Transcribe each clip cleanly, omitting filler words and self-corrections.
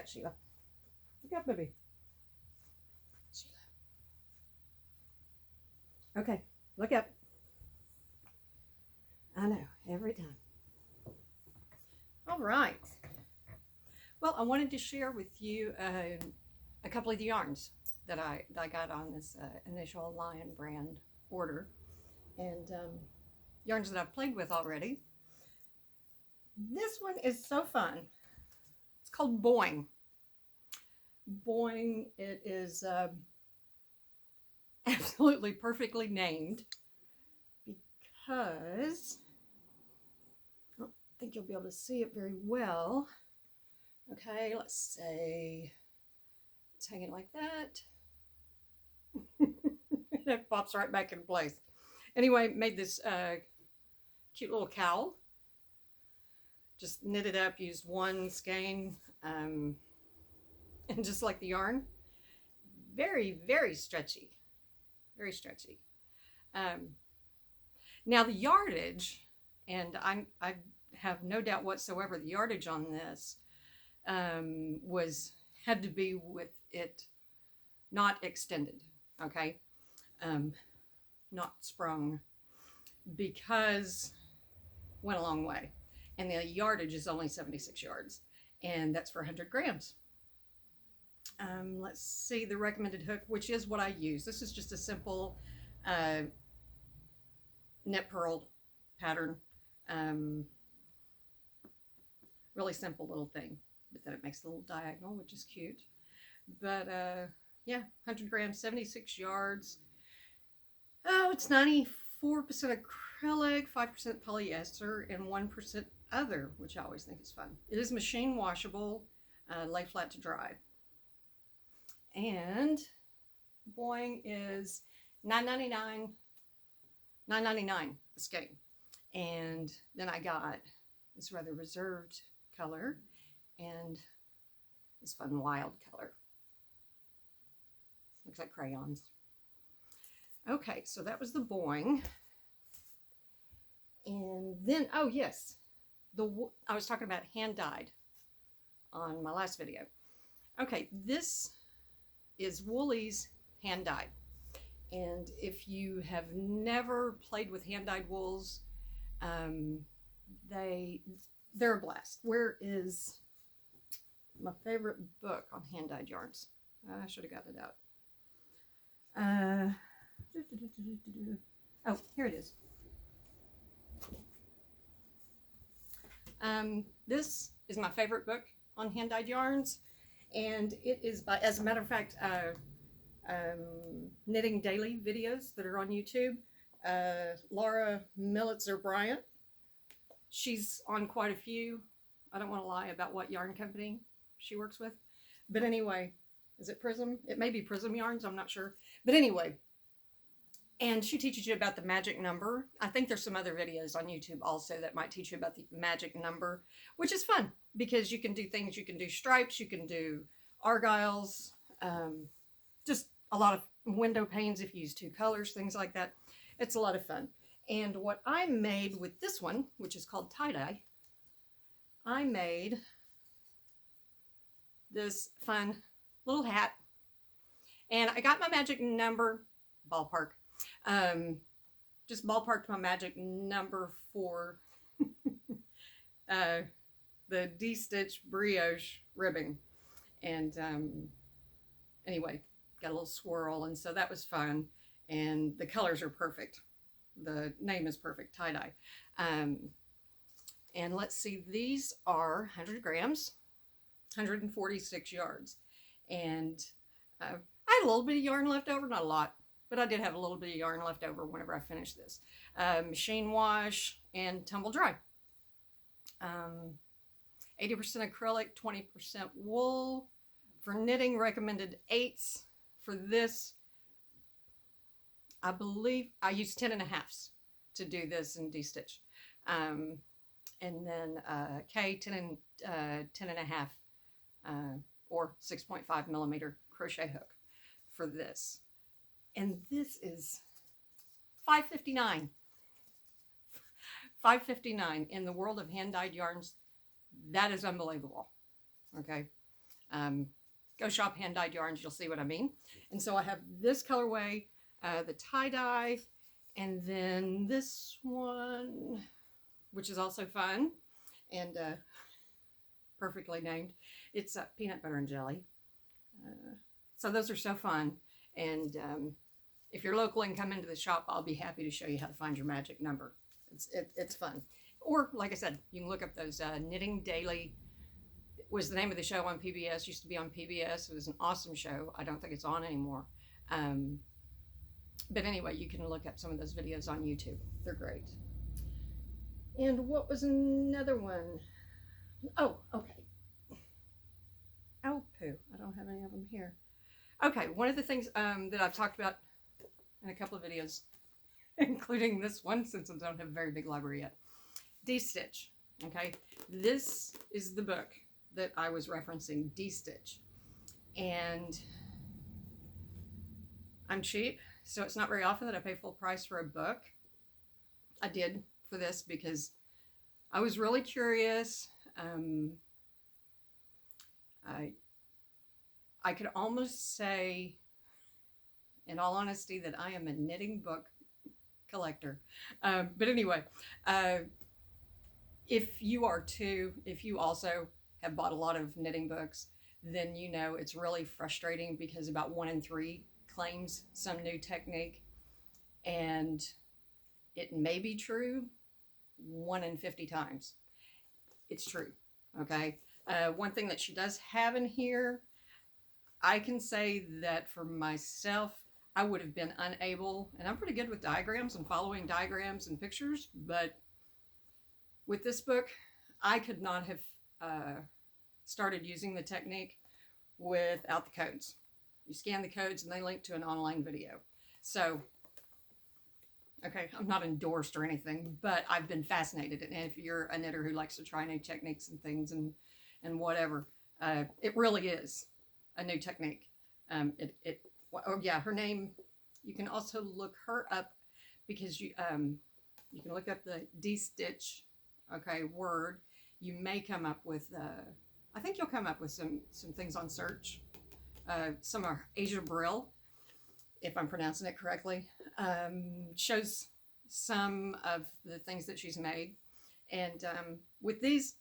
up, Sheila. Look up, baby. Sheila. Okay, look up. I know, every time. All right. Well, I wanted to share with you a couple of the yarns that I got on this initial Lion brand order, and yarns that I've played with already. This one is so fun. It's called BOING. BOING, it is absolutely perfectly named because, I don't think you'll be able to see it very well. Okay, let's say it's hanging like that. It pops right back in place. Anyway, made this cute little cowl. Just knitted up, used one skein, and just like the yarn, very, very stretchy. Very stretchy. Now the yardage, and I have no doubt whatsoever, the yardage on this had to be with it not extended, okay, not sprung, because went a long way, and the yardage is only 76 yards, and that's for 100 grams. Let's see the recommended hook, which is what I use. This is just a simple knit purl pattern, really simple little thing, but then it makes a little diagonal, which is cute. But yeah, 100 grams, 76 yards. Oh, it's 94% acrylic, 5% polyester, and 1% other, which I always think is fun. It is machine washable, lay flat to dry. And BOING is $9.99 a skein. And then I got this rather reserved color and this fun wild color. Looks like crayons. Okay, so that was the BOING. And then, oh yes, I was talking about hand dyed on my last video. Okay, this is Woolies hand dyed. And if you have never played with hand dyed wools, they're a blast. Where is my favorite book on hand dyed yarns? I should have got it out. Oh, here it is. This is my favorite book on hand dyed yarns, and it is by, as a matter of fact, knitting daily videos that are on YouTube. Laura Millitzer Bryant, she's on quite a few. I don't want to lie about what yarn company she works with, but anyway, is it Prism? It may be Prism Yarns, I'm not sure, but anyway, and she teaches you about the magic number. I think there's some other videos on YouTube also that might teach you about the magic number, which is fun because you can do things. You can do stripes, you can do argyles, just a lot of window panes if you use two colors, things like that. It's a lot of fun. And what I made with this one, which is called tie-dye, I made this fun little hat. And I got my magic number, ballpark, just ballparked my magic number for the D-stitch brioche ribbing. And anyway, got a little swirl, and so that was fun. And the colors are perfect. The name is perfect, tie-dye. And let's see, these are 100 grams, 146 yards. And I had a little bit of yarn left over, not a lot, but I did have a little bit of yarn left over whenever I finished this. Machine wash and tumble dry. 80% acrylic, 20% wool. For knitting, recommended 8s. For this, I believe I used 10.5s to do this in D-stitch. And then K, 10.5 or 6.5 millimeter crochet hook for this. And this is $5.59. $5.59 in the world of hand-dyed yarns. That is unbelievable. Okay. Go shop hand-dyed yarns, you'll see what I mean. And so I have this colorway, the tie-dye, and then this one, which is also fun and perfectly named. It's peanut butter and jelly. So those are so fun. And if you're local and come into the shop, I'll be happy to show you how to find your magic number. It's fun. Or, like I said, you can look up those Knitting Daily was the name of the show on PBS. Used to be on PBS. It was an awesome show. I don't think it's on anymore. But anyway, you can look up some of those videos on YouTube. They're great. And what was another one? Oh, okay. Oh, poo. I don't have any of them here. Okay, one of the things that I've talked about in a couple of videos, including this one, since I don't have a very big library yet, D-Stitch. Okay, this is the book that I was referencing, D-Stitch. And I'm cheap, so it's not very often that I pay full price for a book. I did for this because I was really curious. I could almost say, in all honesty, that I am a knitting book collector. But anyway, if you are too, if you also have bought a lot of knitting books, then you know it's really frustrating because about 1 in 3 claims some new technique, and it may be true 1 in 50 times. It's true, okay? One thing that she does have in here, I can say that for myself, I would have been unable, and I'm pretty good with diagrams and following diagrams and pictures, but with this book, I could not have started using the technique without the codes. You scan the codes and they link to an online video. So, okay, I'm not endorsed or anything, but I've been fascinated. And if you're a knitter who likes to try new techniques and things and whatever, it really is a new technique. Oh yeah, her name, you can also look her up because you can look up the D-Stitch, okay, word. You may come up with, I think you'll come up with some things on search. Some are Asia Brill, if I'm pronouncing it correctly, shows some of the things that she's made. And with these,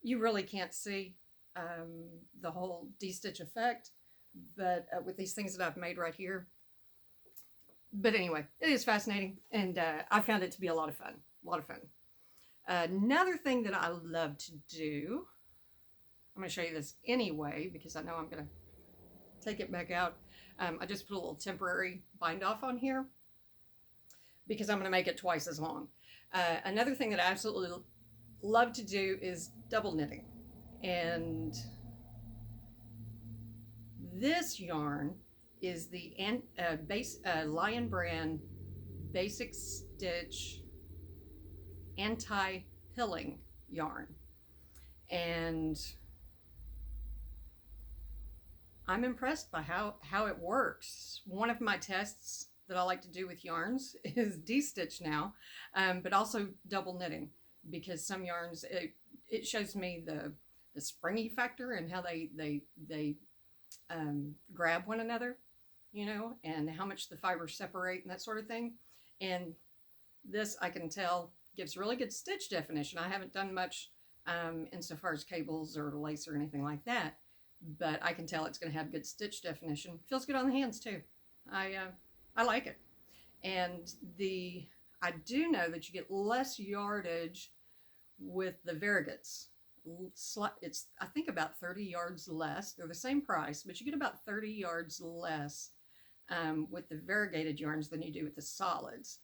you really can't see the whole D-Stitch effect, but with these things that I've made right here. But anyway, it is fascinating, and I found it to be a lot of fun. Another thing that I love to do, I'm going to show you this anyway because I know I'm going to take it back out. I just put a little temporary bind off on here because I'm going to make it twice as long. Another thing that I absolutely love to do is double knitting. And this yarn is the Lion Brand Basic Stitch Anti-Pilling yarn. And I'm impressed by how it works. One of my tests that I like to do with yarns is D-Stitch now, but also double knitting, because some yarns, it shows me the springy factor and how they grab one another, you know, and how much the fibers separate and that sort of thing. And this, I can tell, gives really good stitch definition. I haven't done much insofar as cables or lace or anything like that, but I can tell it's going to have good stitch definition. Feels good on the hands too. I like it. And I do know that you get less yardage with the variegates. It's, I think, about 30 yards less. They're the same price, but you get about 30 yards less with the variegated yarns than you do with the solids.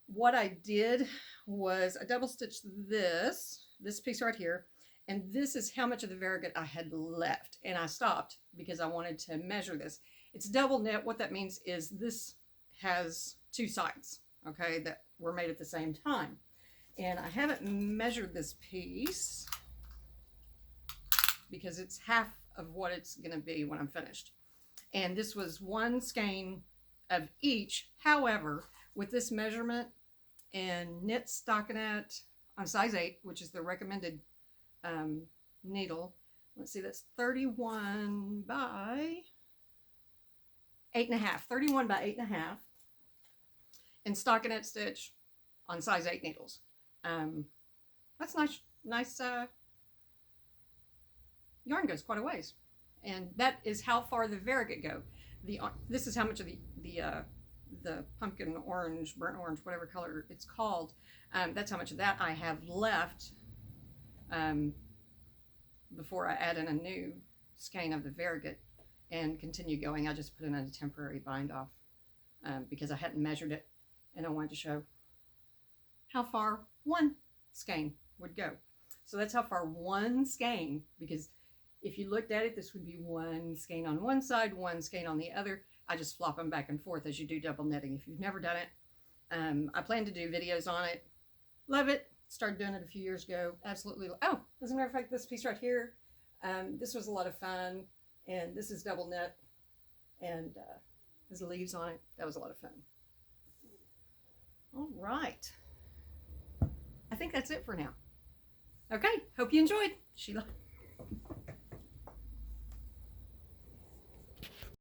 What I did was I double stitched this piece right here, and this is how much of the variegate I had left, and I stopped because I wanted to measure this. It's double knit. What that means is this has 2 sides, okay, that were made at the same time. And I haven't measured this piece because it's half of what it's going to be when I'm finished. And this was 1 skein of each. However, with this measurement and knit stockinette on size 8, which is the recommended needle, let's see, that's 31 by 8.5, 31 by 8.5, and stockinette stitch on size 8 needles. That's nice yarn goes quite a ways. And that is how far the variegated go. This is how much of the pumpkin orange, burnt orange, whatever color it's called. That's how much of that I have left before I add in a new skein of the variegated and continue going. I just put in a temporary bind off because I hadn't measured it, and I wanted to show how far one skein would go. So that's how far one skein, because if you looked at it, this would be one skein on one side, one skein on the other. I just flop them back and forth as you do double knitting. If you've never done it, I plan to do videos on it. Love it. Started doing it a few years ago. Absolutely. Oh, as a matter of fact, this piece right here, this was a lot of fun. And this is double knit, and there's leaves on it. That was a lot of fun. All right. I think that's it for now. Okay. Hope you enjoyed. Sheila.